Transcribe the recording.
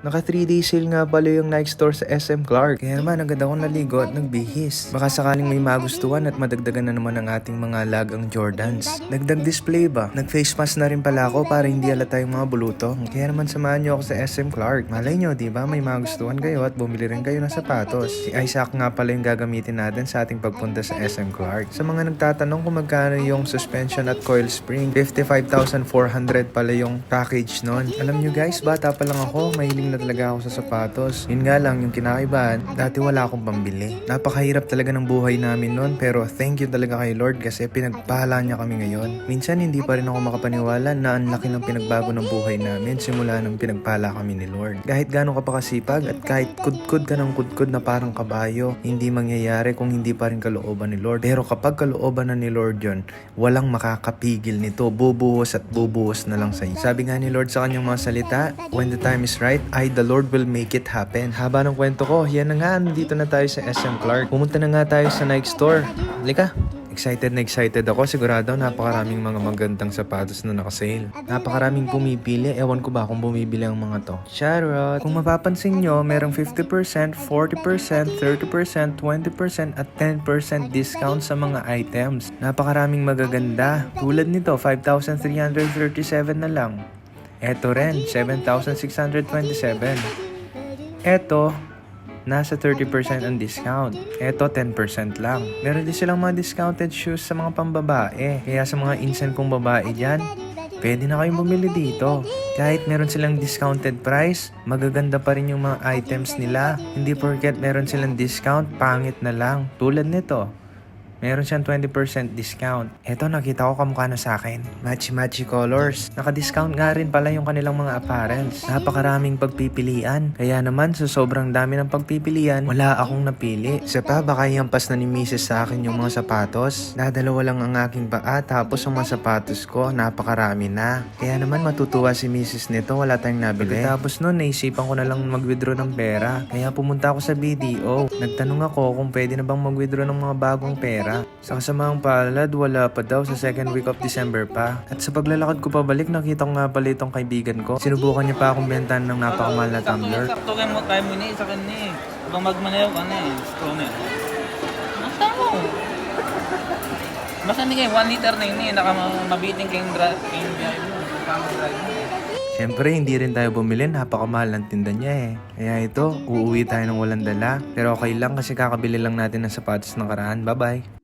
Naka 3 day sale nga pala yung Nike store sa SM Clark. Kaya naman agad ako naligo at nagbihis. Baka sakaling may magustuhan at madagdagan na naman ang ating mga lagang Jordans. Dagdag display ba? Nag face mask na rin pala ako para hindi halata yung mga bulutong. Kaya naman samahan nyo ako sa SM Clark. Malay nyo, di ba may magustuhan kayo at bumili rin kayo ng sapatos. Si Isaac nga pala yung gagamitin natin sa ating pagpunta sa SM Clark. Sa mga nagtatanong kung magkano yung suspension at coil spring, 55,400 pala yung package nun. Alam nyo guys, bata pa lang ako, mahiling na talaga ako sa sapatos. Yun nga lang, yung kinakaibahan, dati wala akong pambili. Napakahirap talaga ng buhay namin nun, pero thank you talaga kay Lord kasi pinagpahala niya kami ngayon. Minsan hindi pa rin ako makapaniwala na ang laki ng pinagbago ng buhay namin simula nang pinagpala kami ni Lord. Kahit gaano ka pa kasipag at kahit kudkud ka ng kudkud na parang kabayo, hindi mangyayari kung hindi pa rin kalooban ni Lord. Pero kapag kalooban na ni Lord yon, walang makakapigil nito. Bubuhos at bubuhos na lang sa iyo. Sabi nga ni Lord sa kanyang mga salita, when the time is right, the Lord will make it happen. Haba ng kwento ko, yan na nga, nandito na tayo sa SM Clark. Pumunta na nga tayo sa Nike store. Halika. Excited na excited ako. Sigurado napakaraming mga magandang sapatos na nakasale. Napakaraming pumipili. Ewan ko ba kung bumibili ang mga to. Charot! Kung mapapansin nyo, merong 50%, 40%, 30%, 20% at 10% discount sa mga items. Napakaraming magaganda. Tulad nito, 5,337 na lang. Eto rin, 7,627. Eto, nasa 30% ang discount. Eto, 10% lang. Meron din silang mga discounted shoes sa mga pambabae. Kaya sa mga insan kong babae dyan, pwede na kayong bumili dito. Kahit meron silang discounted price, magaganda pa rin yung mga items nila. Hindi porket meron silang discount, pangit na lang. Tulad nito. Meron siyang 20% discount. Eto, nakita ko kamukha na sa akin. Matchy-matchy colors. Naka-discount nga rin pala yung kanilang mga apparels. Napakaraming pagpipilian. Kaya naman, sa sobrang dami ng pagpipilian, wala akong napili. Isa pa, baka ihampas na ni Mrs. sa akin yung mga sapatos. Dadalawa lang ang aking paa, tapos yung mga sapatos ko, napakarami na. Kaya naman, matutuwa si Mrs. nito, wala tayong nabili. Tapos noon, naisipan ko na lang mag-withdraw ng pera. Kaya pumunta ako sa BDO. Nagtanong ako kung pwede na bang mag-withdraw ng mga bagong pera. Sa kasamang palad, wala pa daw sa second week of December pa. At sa paglalakad ko pabalik, nakita ko nga pala itong kaibigan ko. Sinubukan niya pa akong bentahan ng napakamahal na tumbler. Sakto kayo mo tayo mo ni sa kanya eh. Habang magmanayaw ka na eh. Straw na eh. Basta mo. Basta hindi kayo 1 liter na yun eh. Nakamabiting kayong drive mo. Drive mo. Siyempre, hindi rin tayo bumili. Napakamahal ng tinda niya eh. Kaya ito, uuwi tayo ng walang dala. Pero okay lang kasi kakabili lang natin ng sapatos ng karaan. Bye-bye!